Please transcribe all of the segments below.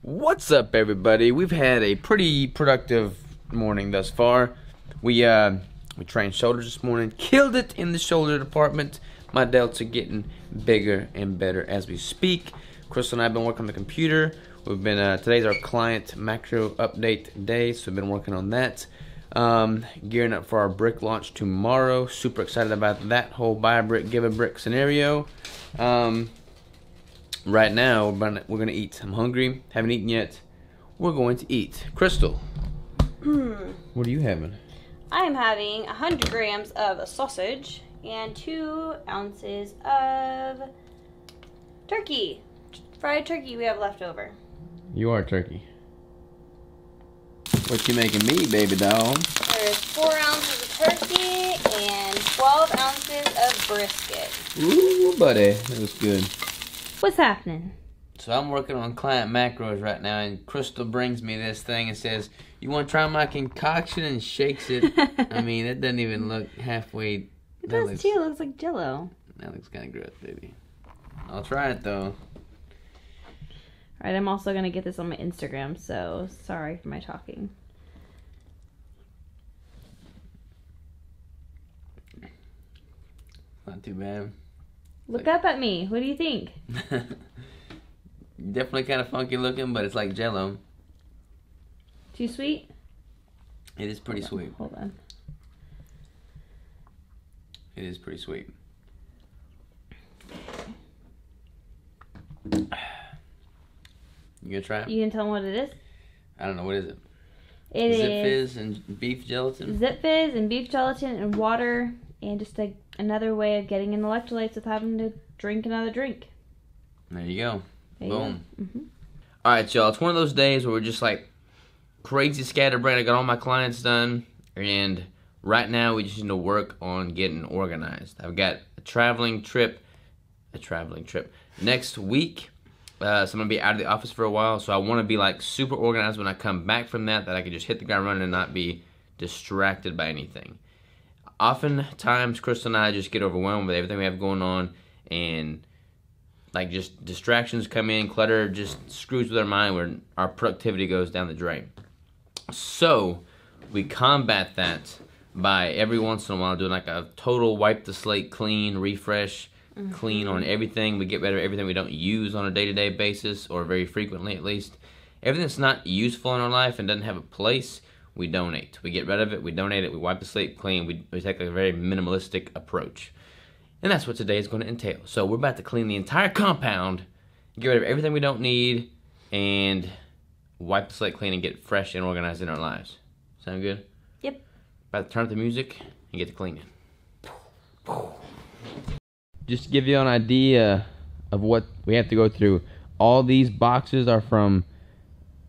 What's up, everybody? We've had a pretty productive morning thus far. We trained shoulders this morning, killed it in the shoulder department. My delts are getting bigger and better as we speak. Crystal and I have been working on the computer. We've been today's our client macro update day, so we've been working on that. Gearing up for our brick launch tomorrow. Super excited about that whole buy a brick, give a brick scenario. Right now, we're gonna eat. I'm hungry. Haven't eaten yet. We're going to eat. Crystal, what are you having? I am having 100 grams of sausage and 2 ounces of turkey. Fried turkey we have left over. You are turkey. What you making me, baby doll? There's 4 ounces of turkey and 12 ounces of brisket. Ooh, buddy. That was good. What's happening? So I'm working on client macros right now, and Crystal brings me this thing and says, "You want to try my concoction?" and shakes it. I mean, it doesn't even look halfway. It does too. It looks like Jell-O. That looks kind of gross, baby. I'll try it though. Alright, I'm also going to get this on my Instagram, so sorry for my talking. Not too bad. Look up at me. What do you think? Definitely kind of funky looking, but it's like Jell-O. Too sweet? It is pretty sweet. Hold on. It is pretty sweet. You gonna try it? You can tell me what it is? I don't know. What is it? It is Zip Fizz and beef gelatin? Zip Fizz and beef gelatin and water, and just another way of getting in electrolytes without having to drink another drink. There you go. There Boom. You go. Alright, y'all. It's one of those days where we're just like crazy scatterbrained. I got all my clients done, and right now we just need to work on getting organized. I've got a traveling trip next week. So I'm going to be out of the office for a while, so I want to be like super organized when I come back from that I can just hit the ground running and not be distracted by anything. Oftentimes, Crystal and I just get overwhelmed with everything we have going on, and like just distractions come in, clutter just screws with our mind where our productivity goes down the drain. So we combat that by every once in a while doing like a total wipe the slate clean, refresh, clean on everything. We get rid of everything we don't use on a day-to-day basis, or very frequently at least. Everything that's not useful in our life and doesn't have a place, we donate. We get rid of it, we donate it, we wipe the slate clean, we take a very minimalistic approach. And that's what today is going to entail. So we're about to clean the entire compound, get rid of everything we don't need, and wipe the slate clean and get fresh and organized in our lives. Sound good? Yep. About to turn up the music and get to cleaning. Just to give you an idea of what we have to go through, all these boxes are from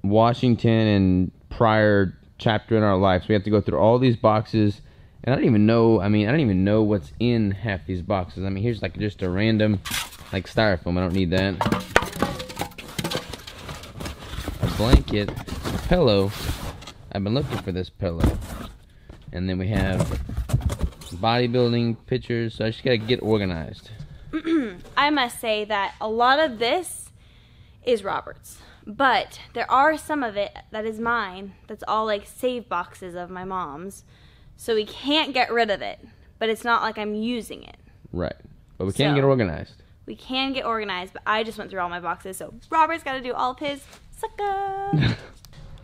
Washington and prior chapter in our life. So we have to go through all these boxes, and I don't even know what's in half these boxes. I mean, here's like just a random like styrofoam. I don't need that. A blanket, a pillow. I've been looking for this pillow. And then we have bodybuilding pictures, so I just gotta get organized. I must say that a lot of this is Robert's, but there are some of it that is mine. That's all like save boxes of my mom's, so we can't get rid of it, but it's not like I'm using it. Right, but we can get organized. We can get organized, but I just went through all my boxes, so Robert's got to do all of his. Sucker!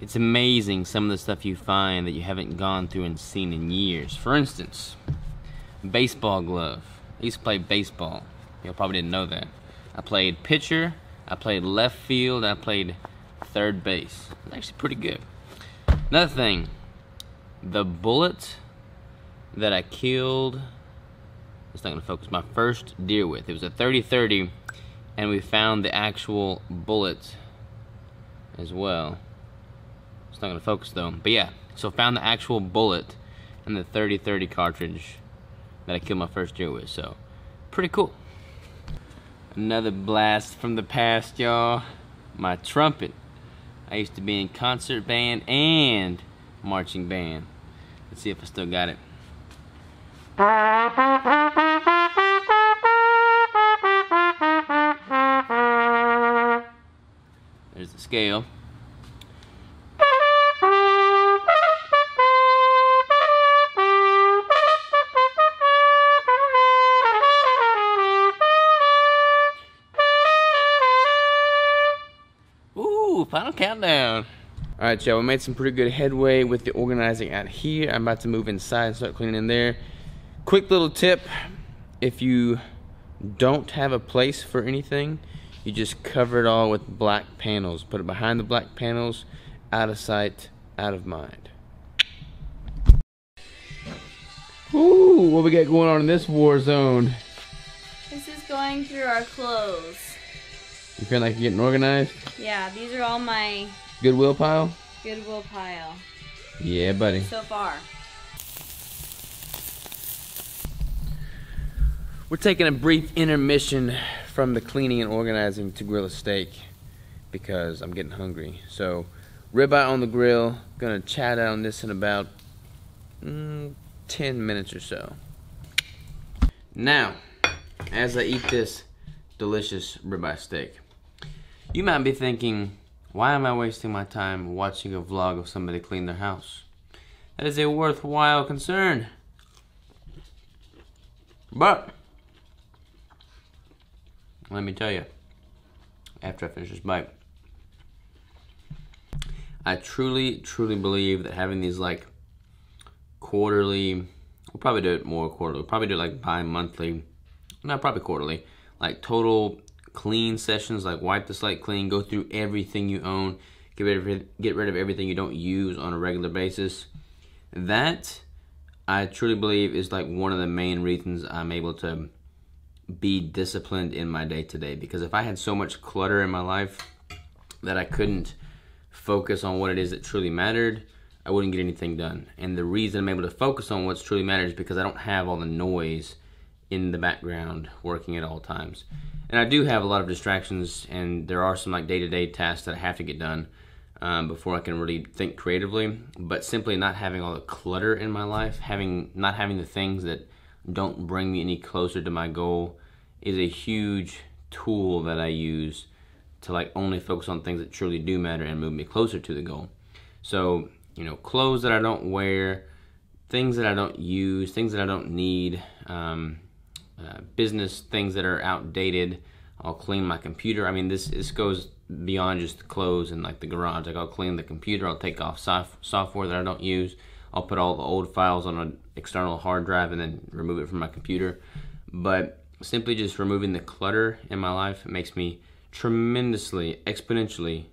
It's amazing some of the stuff you find that you haven't gone through and seen in years. For instance, baseball glove. I used to play baseball. You probably didn't know that. I played pitcher, I played left field, I played third base. It was actually pretty good. Another thing, the bullet that I killed, it's not going to focus, my first deer with. It was a 30-30, and we found the actual bullet as well. It's not going to focus though. But yeah, so found the actual bullet in the 30-30 cartridge that I killed my first deer with. So, pretty cool. Another blast from the past, y'all. My trumpet. I used to be in concert band and marching band. Let's see if I still got it. There's the scale. Woo! Final countdown. All right, y'all, we made some pretty good headway with the organizing out here. I'm about to move inside and start cleaning in there. Quick little tip, if you don't have a place for anything, you just cover it all with black panels. Put it behind the black panels, out of sight, out of mind. Ooh, what we got going on in this war zone? This is going through our clothes. You feel like you're getting organized? Yeah, these are all my Goodwill pile? Goodwill pile. Yeah, buddy. So far. We're taking a brief intermission from the cleaning and organizing to grill a steak because I'm getting hungry. So, ribeye on the grill. Gonna chat out on this in about 10 minutes or so. Now, as I eat this delicious ribeye steak, you might be thinking, why am I wasting my time watching a vlog of somebody clean their house? That is a worthwhile concern. But let me tell you, after I finish this bite, I truly, truly believe that having these like quarterly, we'll probably do it more quarterly, we'll probably do it like bi-monthly, no, probably quarterly, like total clean sessions, like wipe the slate clean, go through everything you own, get rid of everything you don't use on a regular basis. That, I truly believe, is like one of the main reasons I'm able to be disciplined in my day-to-day, because if I had so much clutter in my life that I couldn't focus on what it is that truly mattered, I wouldn't get anything done. And the reason I'm able to focus on what's truly matters is because I don't have all the noise in the background working at all times. And I do have a lot of distractions, and there are some like day-to-day tasks that I have to get done before I can really think creatively. But simply not having all the clutter in my life, not having the things that don't bring me any closer to my goal, is a huge tool that I use to like only focus on things that truly do matter and move me closer to the goal. So, you know, clothes that I don't wear, things that I don't use, things that I don't need, business things that are outdated, I'll clean my computer. I mean, this goes beyond just clothes and like the garage. Like I'll clean the computer, I'll take off software that I don't use, I'll put all the old files on an external hard drive and then remove it from my computer. But simply just removing the clutter in my life makes me tremendously, exponentially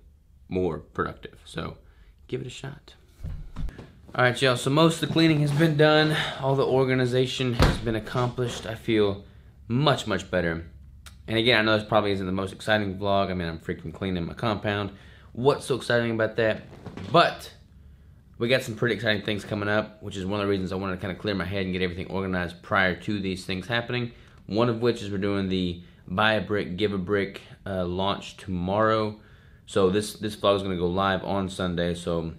more productive. So give it a shot. Alright, y'all, so most of the cleaning has been done. All the organization has been accomplished. I feel much, much better. And again, I know this probably isn't the most exciting vlog. I mean, I'm freaking cleaning my compound. What's so exciting about that? But we got some pretty exciting things coming up, which is one of the reasons I wanted to kind of clear my head and get everything organized prior to these things happening. One of which is we're doing the Buy a Brick, Give a Brick launch tomorrow. So this vlog is going to go live on Sunday. So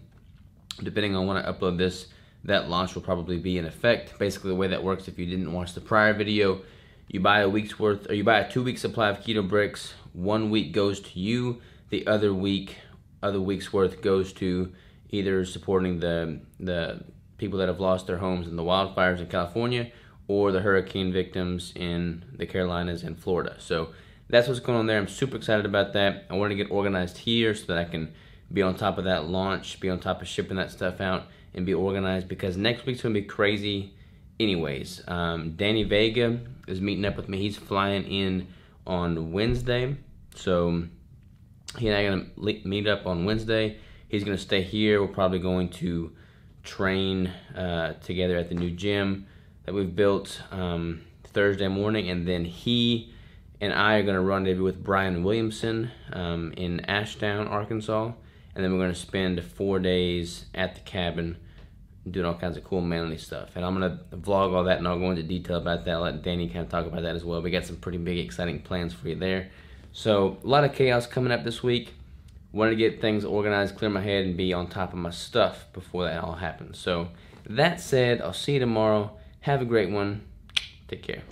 depending on when I upload this, that launch will probably be in effect. Basically, the way that works, if you didn't watch the prior video, you buy a week's worth, or you buy a 2-week supply of keto bricks. 1 week goes to you. The other week's worth goes to either supporting the people that have lost their homes in the wildfires in California or the hurricane victims in the Carolinas and Florida. So that's what's going on there. I'm super excited about that. I want to get organized here so that I can be on top of that launch, be on top of shipping that stuff out, and be organized, because next week's going to be crazy anyways. Danny Vega is meeting up with me. He's flying in on Wednesday. So he and I are going to meet up on Wednesday. He's going to stay here. We're probably going to train together at the new gym that we've built Thursday morning. And then he and I are going to rendezvous with Brian Williamson in Ashdown, Arkansas. And then we're going to spend 4 days at the cabin doing all kinds of cool manly stuff. And I'm going to vlog all that, and I'll go into detail about that. I'll let Danny kind of talk about that as well. We got some pretty big, exciting plans for you there. So a lot of chaos coming up this week. Wanted to get things organized, clear my head, and be on top of my stuff before that all happens. So that said, I'll see you tomorrow. Have a great one. Take care.